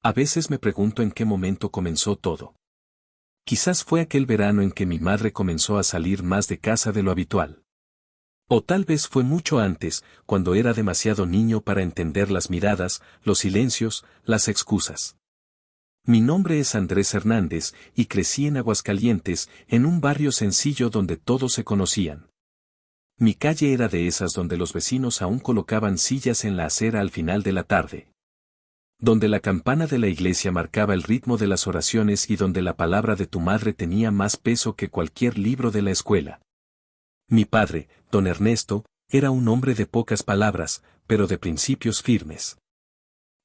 A veces me pregunto en qué momento comenzó todo. Quizás fue aquel verano en que mi madre comenzó a salir más de casa de lo habitual. O tal vez fue mucho antes, cuando era demasiado niño para entender las miradas, los silencios, las excusas. Mi nombre es Andrés Hernández y crecí en Aguascalientes, en un barrio sencillo donde todos se conocían. Mi calle era de esas donde los vecinos aún colocaban sillas en la acera al final de la tarde. Donde la campana de la iglesia marcaba el ritmo de las oraciones y donde la palabra de tu madre tenía más peso que cualquier libro de la escuela. Mi padre, don Ernesto, era un hombre de pocas palabras, pero de principios firmes.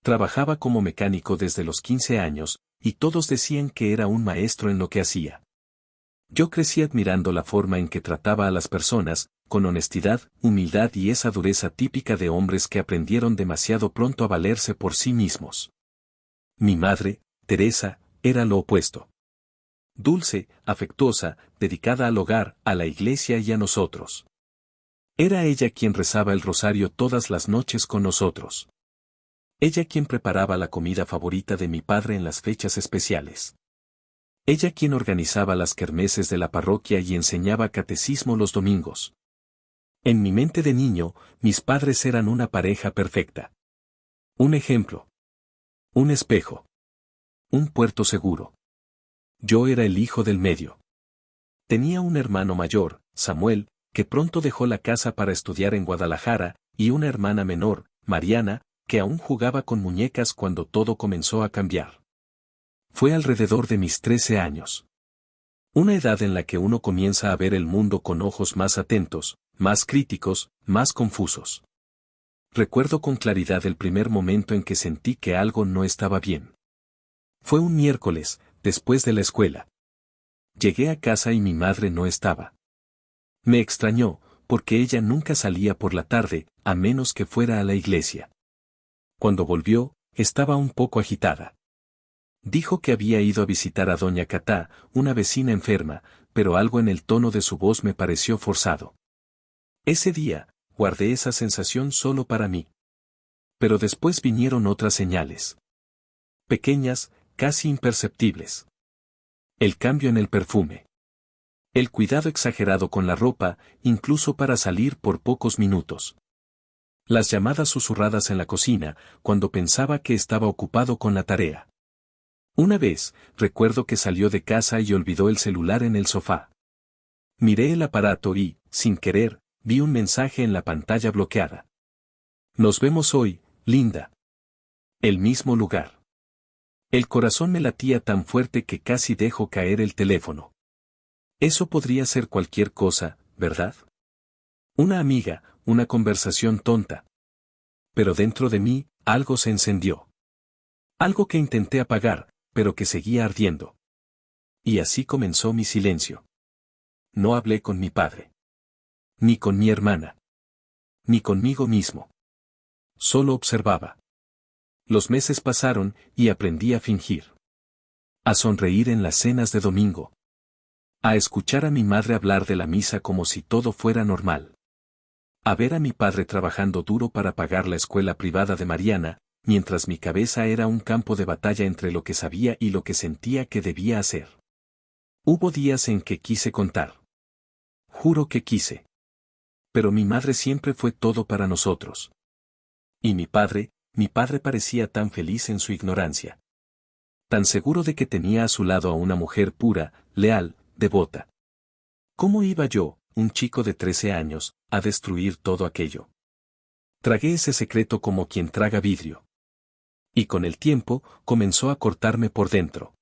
Trabajaba como mecánico desde los 15 años, y todos decían que era un maestro en lo que hacía. Yo crecí admirando la forma en que trataba a las personas, con honestidad, humildad y esa dureza típica de hombres que aprendieron demasiado pronto a valerse por sí mismos. Mi madre, Teresa, era lo opuesto. Dulce, afectuosa, dedicada al hogar, a la iglesia y a nosotros. Era ella quien rezaba el rosario todas las noches con nosotros. Ella quien preparaba la comida favorita de mi padre en las fechas especiales. Ella quien organizaba las kermeses de la parroquia y enseñaba catecismo los domingos. En mi mente de niño, mis padres eran una pareja perfecta. Un ejemplo. Un espejo. Un puerto seguro. Yo era el hijo del medio. Tenía un hermano mayor, Samuel, que pronto dejó la casa para estudiar en Guadalajara, y una hermana menor, Mariana, que aún jugaba con muñecas cuando todo comenzó a cambiar. Fue alrededor de mis 13 años. Una edad en la que uno comienza a ver el mundo con ojos más atentos, más críticos, más confusos. Recuerdo con claridad el primer momento en que sentí que algo no estaba bien. Fue un miércoles, después de la escuela. Llegué a casa y mi madre no estaba. Me extrañó, porque ella nunca salía por la tarde, a menos que fuera a la iglesia. Cuando volvió, estaba un poco agitada. Dijo que había ido a visitar a doña Catá, una vecina enferma, pero algo en el tono de su voz me pareció forzado. Ese día, guardé esa sensación solo para mí. Pero después vinieron otras señales. Pequeñas, casi imperceptibles. El cambio en el perfume. El cuidado exagerado con la ropa, incluso para salir por pocos minutos. Las llamadas susurradas en la cocina, cuando pensaba que estaba ocupado con la tarea. Una vez, recuerdo que salió de casa y olvidó el celular en el sofá. Miré el aparato y, sin querer, vi un mensaje en la pantalla bloqueada. Nos vemos hoy, linda. El mismo lugar. El corazón me latía tan fuerte que casi dejo caer el teléfono. Eso podría ser cualquier cosa, ¿verdad? Una amiga, una conversación tonta. Pero dentro de mí, algo se encendió. Algo que intenté apagar, pero que seguía ardiendo. Y así comenzó mi silencio. No hablé con mi padre. Ni con mi hermana. Ni conmigo mismo. Solo observaba. Los meses pasaron y aprendí a fingir. A sonreír en las cenas de domingo. A escuchar a mi madre hablar de la misa como si todo fuera normal. A ver a mi padre trabajando duro para pagar la escuela privada de Mariana, mientras mi cabeza era un campo de batalla entre lo que sabía y lo que sentía que debía hacer. Hubo días en que quise contar. Juro que quise. Pero mi madre siempre fue todo para nosotros. Y mi padre parecía tan feliz en su ignorancia. Tan seguro de que tenía a su lado a una mujer pura, leal, devota. ¿Cómo iba yo, un chico de 13 años, a destruir todo aquello? Tragué ese secreto como quien traga vidrio. Y con el tiempo, comenzó a cortarme por dentro.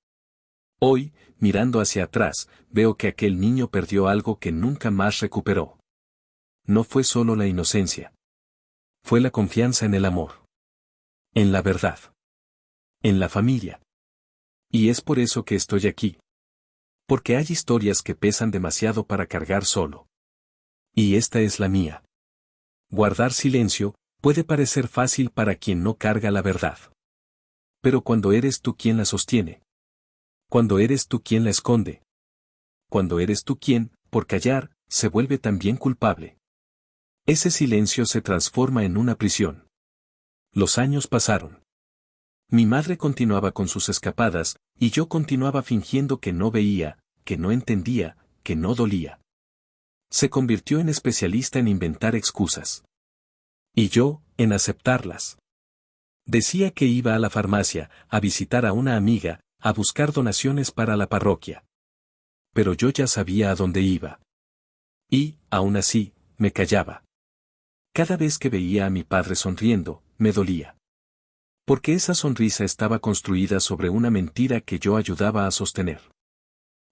Hoy, mirando hacia atrás, veo que aquel niño perdió algo que nunca más recuperó. No fue solo la inocencia. Fue la confianza en el amor. En la verdad. En la familia. Y es por eso que estoy aquí. Porque hay historias que pesan demasiado para cargar solo. Y esta es la mía. Guardar silencio puede parecer fácil para quien no carga la verdad. Pero cuando eres tú quien la sostiene. Cuando eres tú quien la esconde. Cuando eres tú quien, por callar, se vuelve también culpable. Ese silencio se transforma en una prisión. Los años pasaron. Mi madre continuaba con sus escapadas, y yo continuaba fingiendo que no veía, que no entendía, que no dolía. Se convirtió en especialista en inventar excusas. Y yo, en aceptarlas. Decía que iba a la farmacia, a visitar a una amiga, a buscar donaciones para la parroquia. Pero yo ya sabía a dónde iba. Y, aún así, me callaba. Cada vez que veía a mi padre sonriendo, me dolía. Porque esa sonrisa estaba construida sobre una mentira que yo ayudaba a sostener.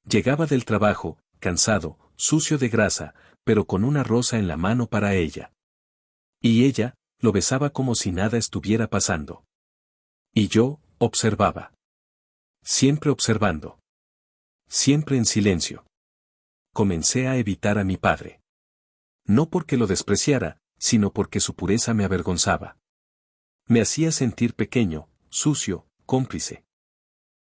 Llegaba del trabajo, cansado, sucio de grasa, pero con una rosa en la mano para ella. Y ella, lo besaba como si nada estuviera pasando. Y yo, observaba. Siempre observando. Siempre en silencio. Comencé a evitar a mi padre. No porque lo despreciara, sino porque su pureza me avergonzaba. Me hacía sentir pequeño, sucio, cómplice.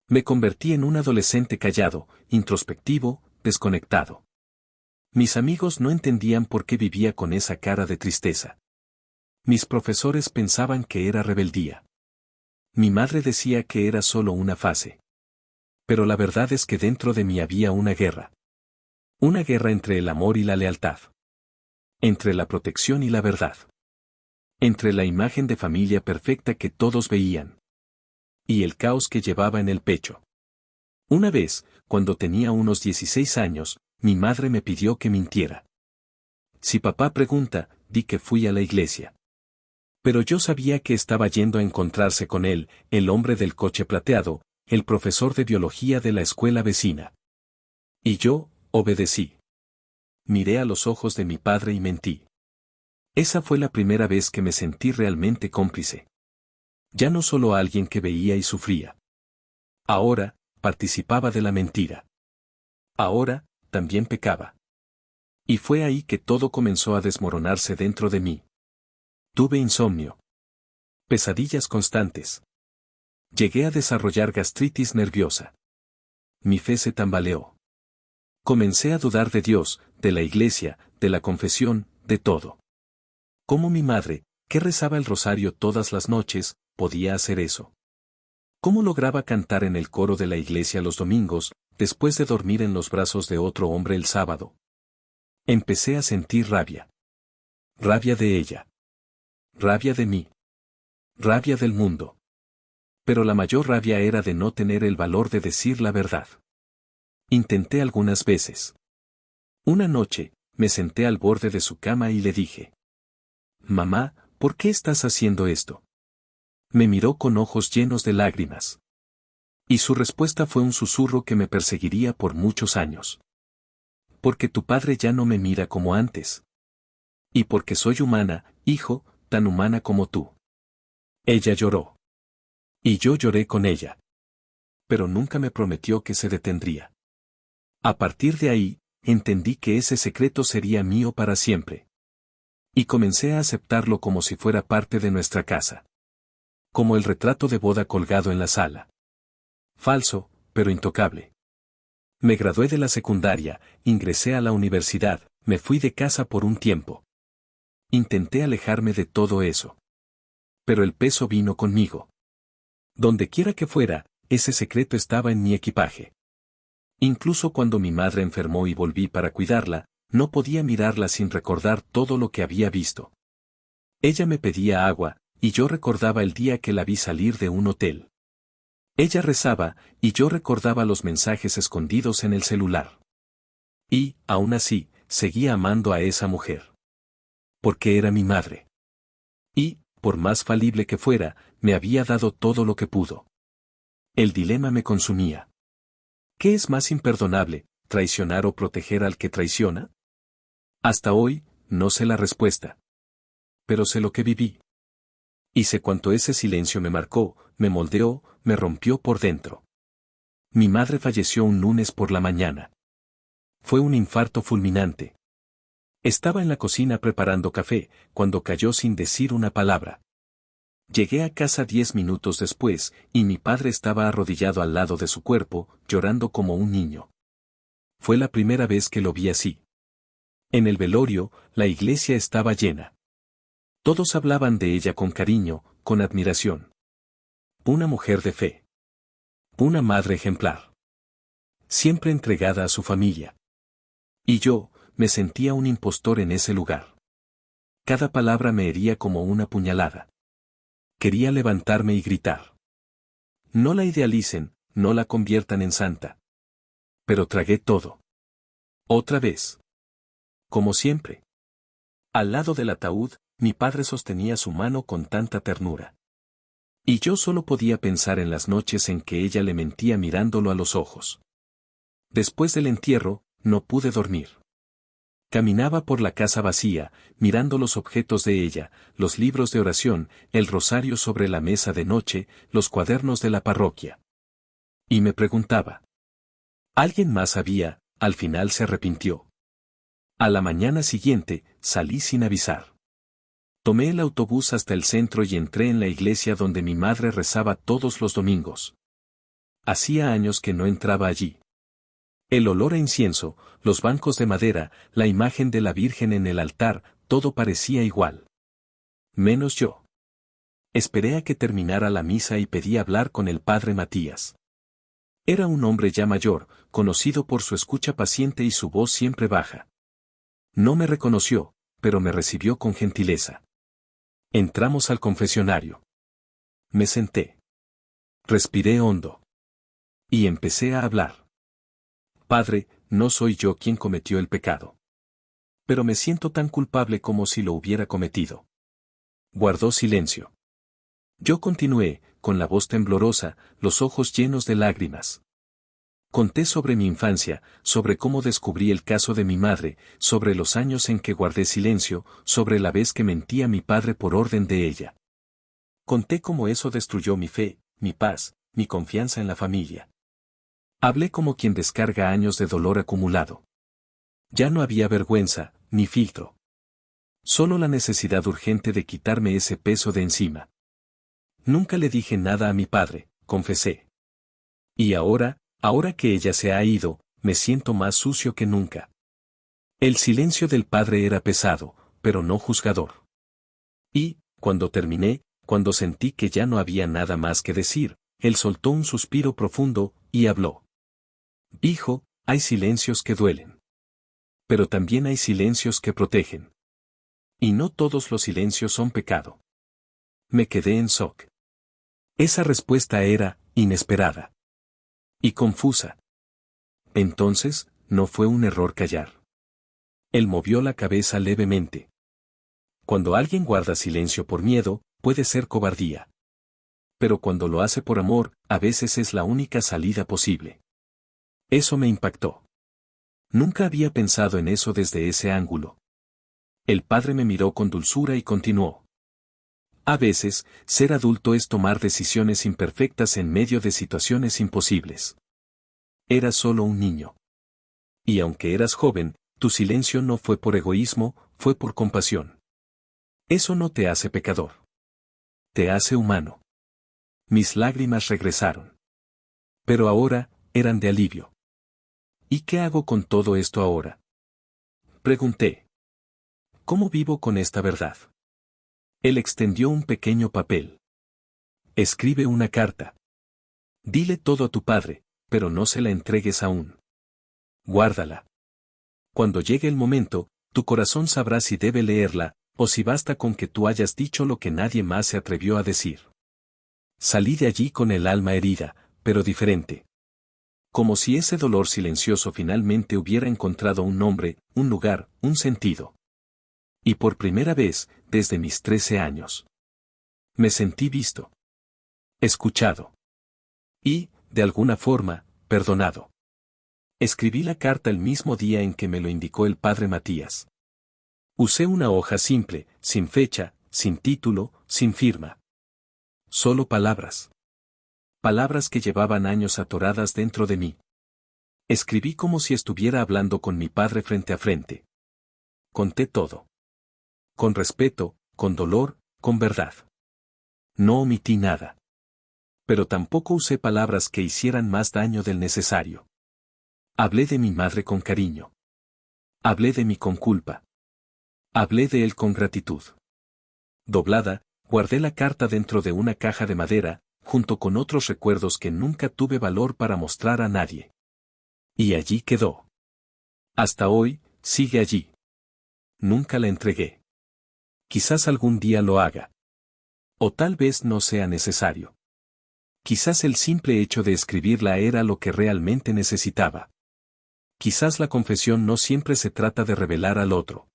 Me convertí en un adolescente callado, introspectivo, desconectado. Mis amigos no entendían por qué vivía con esa cara de tristeza. Mis profesores pensaban que era rebeldía. Mi madre decía que era solo una fase. Pero la verdad es que dentro de mí había una guerra. Una guerra entre el amor y la lealtad. Entre la protección y la verdad. Entre la imagen de familia perfecta que todos veían. Y el caos que llevaba en el pecho. Una vez, cuando tenía unos 16 años, mi madre me pidió que mintiera. Si papá pregunta, di que fui a la iglesia. Pero yo sabía que estaba yendo a encontrarse con él, el hombre del coche plateado, el profesor de biología de la escuela vecina. Y yo, obedecí. Miré a los ojos de mi padre y mentí. Esa fue la primera vez que me sentí realmente cómplice. Ya no solo alguien que veía y sufría. Ahora, participaba de la mentira. Ahora, también pecaba. Y fue ahí que todo comenzó a desmoronarse dentro de mí. Tuve insomnio. Pesadillas constantes. Llegué a desarrollar gastritis nerviosa. Mi fe se tambaleó. Comencé a dudar de Dios, de la iglesia, de la confesión, de todo. ¿Cómo mi madre, que rezaba el rosario todas las noches, podía hacer eso? ¿Cómo lograba cantar en el coro de la iglesia los domingos, después de dormir en los brazos de otro hombre el sábado? Empecé a sentir rabia. Rabia de ella. Rabia de mí. Rabia del mundo. Pero la mayor rabia era de no tener el valor de decir la verdad. Intenté algunas veces. Una noche, me senté al borde de su cama y le dije: «Mamá, ¿por qué estás haciendo esto?». Me miró con ojos llenos de lágrimas. Y su respuesta fue un susurro que me perseguiría por muchos años. «Porque tu padre ya no me mira como antes. Y porque soy humana, hijo, tan humana como tú». Ella lloró. Y yo lloré con ella. Pero nunca me prometió que se detendría. A partir de ahí, entendí que ese secreto sería mío para siempre. Y comencé a aceptarlo como si fuera parte de nuestra casa. Como el retrato de boda colgado en la sala. Falso, pero intocable. Me gradué de la secundaria, ingresé a la universidad, me fui de casa por un tiempo. Intenté alejarme de todo eso. Pero el peso vino conmigo. Donde quiera que fuera, ese secreto estaba en mi equipaje. Incluso cuando mi madre enfermó y volví para cuidarla, no podía mirarla sin recordar todo lo que había visto. Ella me pedía agua, y yo recordaba el día que la vi salir de un hotel. Ella rezaba, y yo recordaba los mensajes escondidos en el celular. Y, aún así, seguía amando a esa mujer. Porque era mi madre. Y, por más falible que fuera, me había dado todo lo que pudo. El dilema me consumía. ¿Qué es más imperdonable, traicionar o proteger al que traiciona? Hasta hoy, no sé la respuesta. Pero sé lo que viví. Y sé cuánto ese silencio me marcó, me moldeó, me rompió por dentro. Mi madre falleció un lunes por la mañana. Fue un infarto fulminante. Estaba en la cocina preparando café, cuando cayó sin decir una palabra. Llegué a casa 10 minutos después, y mi padre estaba arrodillado al lado de su cuerpo, llorando como un niño. Fue la primera vez que lo vi así. En el velorio, la iglesia estaba llena. Todos hablaban de ella con cariño, con admiración. Una mujer de fe. Una madre ejemplar. Siempre entregada a su familia. Y yo, me sentía un impostor en ese lugar. Cada palabra me hería como una puñalada. Quería levantarme y gritar. No la idealicen, no la conviertan en santa. Pero tragué todo. Otra vez. Como siempre. Al lado del ataúd, mi padre sostenía su mano con tanta ternura. Y yo solo podía pensar en las noches en que ella le mentía mirándolo a los ojos. Después del entierro, no pude dormir. Caminaba por la casa vacía, mirando los objetos de ella, los libros de oración, el rosario sobre la mesa de noche, los cuadernos de la parroquia. Y me preguntaba. ¿Alguien más había? Al final se arrepintió. A la mañana siguiente, salí sin avisar. Tomé el autobús hasta el centro y entré en la iglesia donde mi madre rezaba todos los domingos. Hacía años que no entraba allí. El olor a incienso, los bancos de madera, la imagen de la Virgen en el altar, todo parecía igual. Menos yo. Esperé a que terminara la misa y pedí hablar con el padre Matías. Era un hombre ya mayor, conocido por su escucha paciente y su voz siempre baja. No me reconoció, pero me recibió con gentileza. Entramos al confesionario. Me senté. Respiré hondo. Y empecé a hablar. Padre, no soy yo quien cometió el pecado. Pero me siento tan culpable como si lo hubiera cometido. Guardó silencio. Yo continué, con la voz temblorosa, los ojos llenos de lágrimas. Conté sobre mi infancia, sobre cómo descubrí el caso de mi madre, sobre los años en que guardé silencio, sobre la vez que mentí a mi padre por orden de ella. Conté cómo eso destruyó mi fe, mi paz, mi confianza en la familia. Hablé como quien descarga años de dolor acumulado. Ya no había vergüenza, ni filtro. Solo la necesidad urgente de quitarme ese peso de encima. Nunca le dije nada a mi padre, confesé. Y ahora que ella se ha ido, me siento más sucio que nunca. El silencio del padre era pesado, pero no juzgador. Y, cuando terminé, cuando sentí que ya no había nada más que decir, él soltó un suspiro profundo, y habló. Hijo, hay silencios que duelen. Pero también hay silencios que protegen. Y no todos los silencios son pecado. Me quedé en shock. Esa respuesta era, inesperada. Y confusa. Entonces, no fue un error callar. Él movió la cabeza levemente. Cuando alguien guarda silencio por miedo, puede ser cobardía. Pero cuando lo hace por amor, a veces es la única salida posible. Eso me impactó. Nunca había pensado en eso desde ese ángulo. El padre me miró con dulzura y continuó. A veces, ser adulto es tomar decisiones imperfectas en medio de situaciones imposibles. Eras solo un niño. Y aunque eras joven, tu silencio no fue por egoísmo, fue por compasión. Eso no te hace pecador. Te hace humano. Mis lágrimas regresaron. Pero ahora, eran de alivio. ¿Y qué hago con todo esto ahora? Pregunté. ¿Cómo vivo con esta verdad? Él extendió un pequeño papel. Escribe una carta. Dile todo a tu padre, pero no se la entregues aún. Guárdala. Cuando llegue el momento, tu corazón sabrá si debe leerla, o si basta con que tú hayas dicho lo que nadie más se atrevió a decir. Salí de allí con el alma herida, pero diferente. Como si ese dolor silencioso finalmente hubiera encontrado un nombre, un lugar, un sentido. Y por primera vez, desde mis 13 años. Me sentí visto. Escuchado. Y, de alguna forma, perdonado. Escribí la carta el mismo día en que me lo indicó el padre Matías. Usé una hoja simple, sin fecha, sin título, sin firma. Solo palabras. Palabras que llevaban años atoradas dentro de mí. Escribí como si estuviera hablando con mi padre frente a frente. Conté todo. Con respeto, con dolor, con verdad. No omití nada. Pero tampoco usé palabras que hicieran más daño del necesario. Hablé de mi madre con cariño. Hablé de mí con culpa. Hablé de él con gratitud. Doblada, guardé la carta dentro de una caja de madera, junto con otros recuerdos que nunca tuve valor para mostrar a nadie. Y allí quedó. Hasta hoy, sigue allí. Nunca la entregué. Quizás algún día lo haga. O tal vez no sea necesario. Quizás el simple hecho de escribirla era lo que realmente necesitaba. Quizás la confesión no siempre se trata de revelar al otro,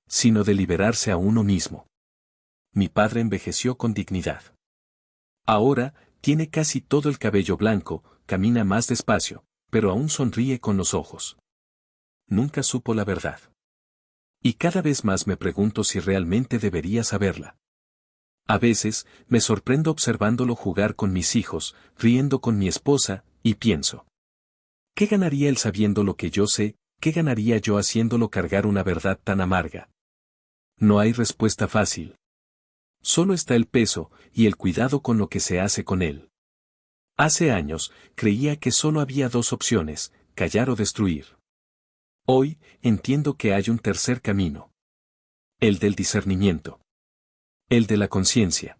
sino de liberarse a uno mismo. Mi padre envejeció con dignidad. Ahora, tiene casi todo el cabello blanco, camina más despacio, pero aún sonríe con los ojos. Nunca supo la verdad. Y cada vez más me pregunto si realmente debería saberla. A veces, me sorprendo observándolo jugar con mis hijos, riendo con mi esposa, y pienso: ¿qué ganaría él sabiendo lo que yo sé? ¿Qué ganaría yo haciéndolo cargar una verdad tan amarga? No hay respuesta fácil. Solo está el peso, y el cuidado con lo que se hace con él. Hace años, creía que solo había dos opciones, callar o destruir. Hoy, entiendo que hay un tercer camino. El del discernimiento. El de la conciencia.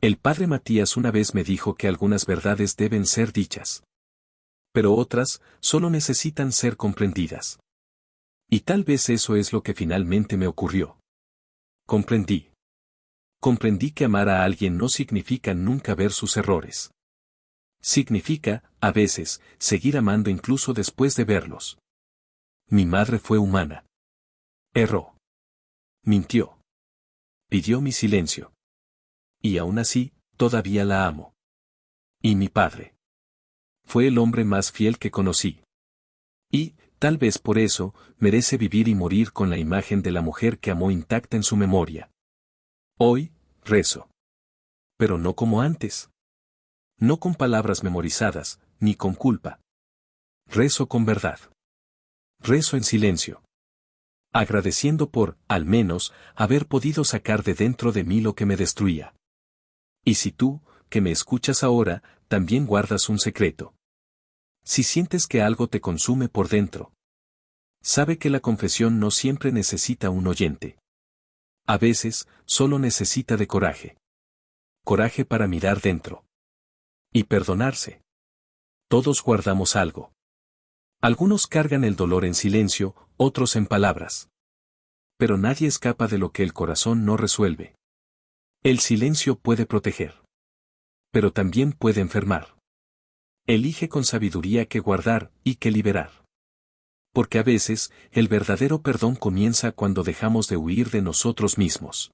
El padre Matías una vez me dijo que algunas verdades deben ser dichas. Pero otras, solo necesitan ser comprendidas. Y tal vez eso es lo que finalmente me ocurrió. Comprendí. Comprendí que amar a alguien no significa nunca ver sus errores. Significa, a veces, seguir amando incluso después de verlos. Mi madre fue humana. Erró. Mintió. Pidió mi silencio. Y aún así, todavía la amo. Y mi padre. Fue el hombre más fiel que conocí. Y, tal vez por eso, merece vivir y morir con la imagen de la mujer que amó intacta en su memoria. Hoy, rezo. Pero no como antes. No con palabras memorizadas, ni con culpa. Rezo con verdad. Rezo en silencio. Agradeciendo por, al menos, haber podido sacar de dentro de mí lo que me destruía. Y si tú, que me escuchas ahora, también guardas un secreto. Si sientes que algo te consume por dentro, sabe que la confesión no siempre necesita un oyente. A veces, solo necesita de coraje. Coraje para mirar dentro. Y perdonarse. Todos guardamos algo. Algunos cargan el dolor en silencio, otros en palabras. Pero nadie escapa de lo que el corazón no resuelve. El silencio puede proteger. Pero también puede enfermar. Elige con sabiduría qué guardar y qué liberar. Porque a veces, el verdadero perdón comienza cuando dejamos de huir de nosotros mismos.